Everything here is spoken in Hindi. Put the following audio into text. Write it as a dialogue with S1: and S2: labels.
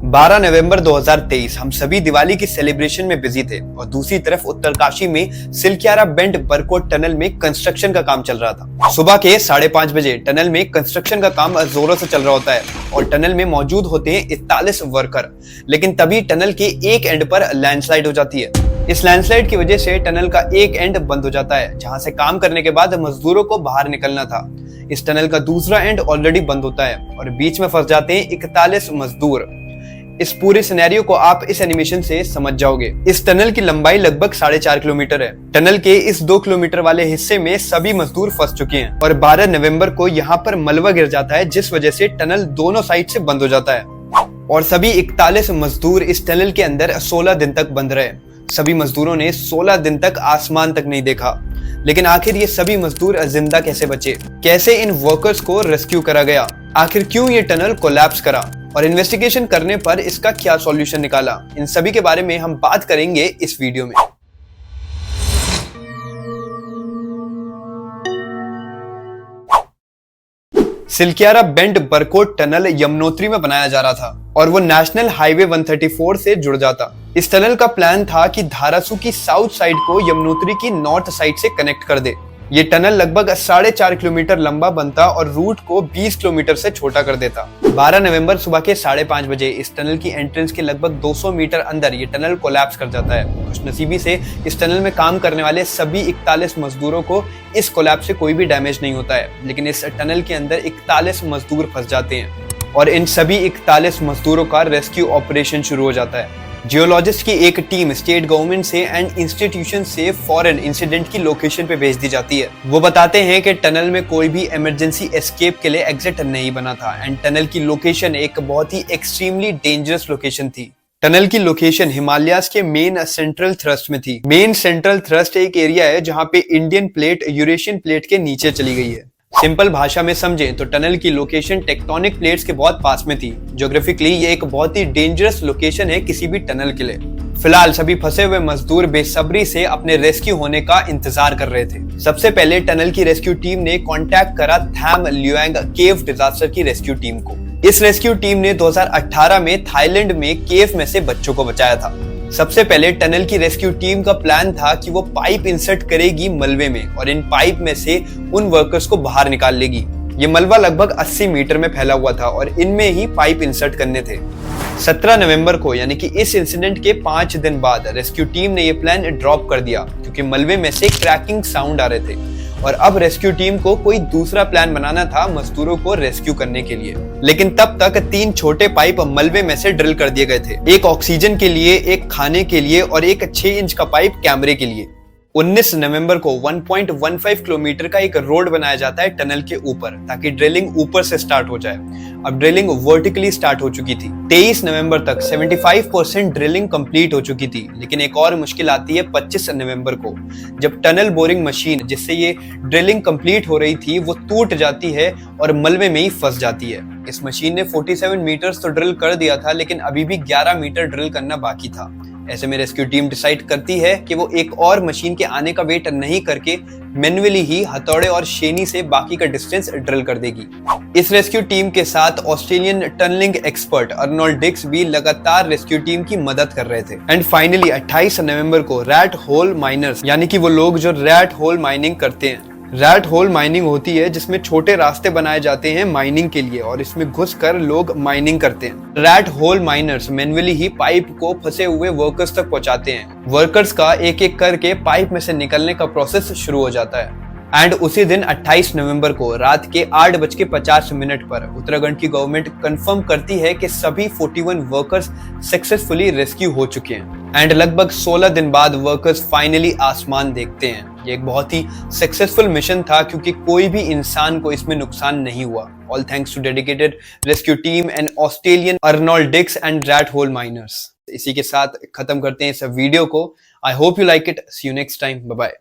S1: 12 नवंबर 2023 हम सभी दिवाली की सेलिब्रेशन में बिजी थे और दूसरी तरफ उत्तरकाशी में सिलक्यारा बेंट बरकोट टनल में कंस्ट्रक्शन का काम चल रहा था। सुबह के 5:30 बजे टनल में कंस्ट्रक्शन का काम जोरों से चल रहा होता है और टनल में मौजूद होते हैं 41 वर्कर। लेकिन तभी टनल के एक एंड पर लैंडस्लाइड हो जाती है। इस लैंडस्लाइड की वजह से टनल का एक एंड बंद हो जाता है, जहां से काम करने के बाद मजदूरों को बाहर निकलना था। इस टनल का दूसरा एंड ऑलरेडी बंद होता है और बीच में फंस जाते हैं 41 मजदूर। इस पूरे सिनेरियो को आप इस एनिमेशन से समझ जाओगे। इस टनल की लंबाई लगभग 4.5 किलोमीटर है। टनल के इस 2 किलोमीटर वाले हिस्से में सभी मजदूर फंस चुके हैं और 12 नवंबर को यहाँ पर मलबा गिर जाता है, जिस वजह से टनल दोनों साइड से बंद हो जाता है और सभी 41 मजदूर इस टनल के अंदर 16 दिन तक बंद रहे। सभी मजदूरों ने 16 दिन तक आसमान तक नहीं देखा। लेकिन आखिर ये सभी मजदूर जिंदा कैसे बचे? कैसे इन वर्कर्स को रेस्क्यू करा गया? आखिर क्यों ये टनल कोलैप्स करा और इन्वेस्टिगेशन करने पर इसका क्या सॉल्यूशन निकाला? इन सभी के बारे में हम बात करेंगे इस वीडियो में। सिलक्यारा बेंट बरकोट टनल यमुनोत्री में बनाया जा रहा था और वो नेशनल हाईवे 134 से जुड़ जाता। इस टनल का प्लान था कि धारासू की साउथ साइड को यमुनोत्री की नॉर्थ साइड से कनेक्ट कर दे। ये टनल लगभग 4.5 किलोमीटर लंबा बनता और रूट को 20 किलोमीटर से छोटा कर देता। 12 नवंबर सुबह के 5:30 बजे इस टनल की एंट्रेंस के लगभग 200 मीटर अंदर ये टनल कोलैप्स कर जाता है। खुशनसीबी से इस टनल में काम करने वाले सभी 41 मजदूरों को इस कोलैप्स से कोई भी डैमेज नहीं होता है, लेकिन इस टनल के अंदर 41 मजदूर फंस जाते हैं और इन सभी 41 मजदूरों का रेस्क्यू ऑपरेशन शुरू हो जाता है। जियोलॉजिस्ट की एक टीम स्टेट गवर्नमेंट से एंड इंस्टीट्यूशन से फौरन इंसिडेंट की लोकेशन पे भेज दी जाती है। वो बताते हैं कि टनल में कोई भी इमरजेंसी एस्केप के लिए एग्जिट नहीं बना था एंड टनल की लोकेशन एक बहुत ही एक्सट्रीमली डेंजरस लोकेशन थी। टनल की लोकेशन हिमालयाज के मेन सेंट्रल थ्रस्ट में थी। मेन सेंट्रल थ्रस्ट एक एरिया है जहां पे इंडियन प्लेट यूरेशियन प्लेट के नीचे चली गई है। सिंपल भाषा में समझें तो टनल की लोकेशन टेक्टोनिक प्लेट्स के बहुत पास में थी। ज्योग्राफिकली ये एक बहुत ही डेंजरस लोकेशन है किसी भी टनल के लिए। फिलहाल सभी फंसे हुए मजदूर बेसब्री से अपने रेस्क्यू होने का इंतजार कर रहे थे। सबसे पहले टनल की रेस्क्यू टीम ने कांटेक्ट करा थैम ल्युएंग केव डिजास्टर की रेस्क्यू टीम को। इस रेस्क्यू टीम ने 2018 में थाईलैंड में केव में से बच्चों को बचाया था। सबसे पहले टनल की रेस्क्यू टीम का प्लान था कि वो पाइप इंसर्ट करेगी मलबे में और इन पाइप में से उन वर्कर्स को बाहर निकाल लेगी। ये मलबा लगभग 80 मीटर में फैला हुआ था और इनमें ही पाइप इंसर्ट करने थे। 17 नवंबर को यानी कि इस इंसिडेंट के 5 दिन बाद रेस्क्यू टीम ने ये प्लान ड्रॉप कर दिया क्योंकि मलबे में से क्रैकिंग साउंड आ रहे थे और अब रेस्क्यू टीम को कोई दूसरा प्लान बनाना था मजदूरों को रेस्क्यू करने के लिए। लेकिन तब तक 3 छोटे पाइप मलबे में से ड्रिल कर दिए गए थे, एक ऑक्सीजन के लिए, एक खाने के लिए और एक 6 इंच का पाइप कैमरे के लिए। 19 नवंबर को 1.15 किलोमीटर का एक रोड बनाया जाता है टनल के ऊपर ताकि ड्रिलिंग ऊपर से स्टार्ट हो जाए। अब ड्रिलिंग वर्टिकली स्टार्ट हो चुकी थी। 23 नवंबर तक 75% ड्रिलिंग कंप्लीट हो चुकी थी, लेकिन एक और मुश्किल आती है 25 नवंबर को, जब टनल बोरिंग मशीन जिससे ये ड्रिलिंग कंप्लीट हो रही थी वो टूट जाती है और मलबे में ही फंस जाती है। इस मशीन ने 47 मीटर्स तो ड्रिल कर दिया था, लेकिन अभी भी 11 मीटर ड्रिल करना बाकी था। ऐसे में रेस्क्यू टीम डिसाइड करती है कि वो एक और मशीन के आने का वेट नहीं करके मैन्युअली ही हथौड़े और शेनी से बाकी का डिस्टेंस ड्रिल कर देगी। इस रेस्क्यू टीम के साथ Australian tunnelling expert Arnold Dix भी लगातार रेस्क्यू टीम की मदद कर रहे थे। एंड फाइनली 28 नवंबर को रैट होल माइनर्स यानी कि वो लोग जो रैट होल माइनिंग करते हैं। रैट होल माइनिंग होती है जिसमें छोटे रास्ते बनाए जाते हैं माइनिंग के लिए और इसमें घुसकर लोग माइनिंग करते हैं। रैट होल माइनर्स मैन्युअली ही पाइप को फंसे हुए वर्कर्स तक पहुंचाते हैं। वर्कर्स का एक एक करके पाइप में से निकलने का प्रोसेस शुरू हो जाता है। एंड उसी दिन 28 नवंबर को रात के 8:50 पर उत्तराखंड की गवर्नमेंट कंफर्म करती है कि सभी 41 वर्कर्स सक्सेसफुली रेस्क्यू हो चुके हैं। एंड लगभग 16 दिन बाद वर्कर्स फाइनली आसमान देखते हैं। ये एक बहुत ही सक्सेसफुल मिशन था क्योंकि कोई भी इंसान को इसमें नुकसान नहीं हुआ। All thanks to dedicated rescue team and Australian Arnold Dix and rat hole miners. इसी के साथ खत्म करते हैं इस वीडियो को। I hope you like it. See you next time. Bye bye.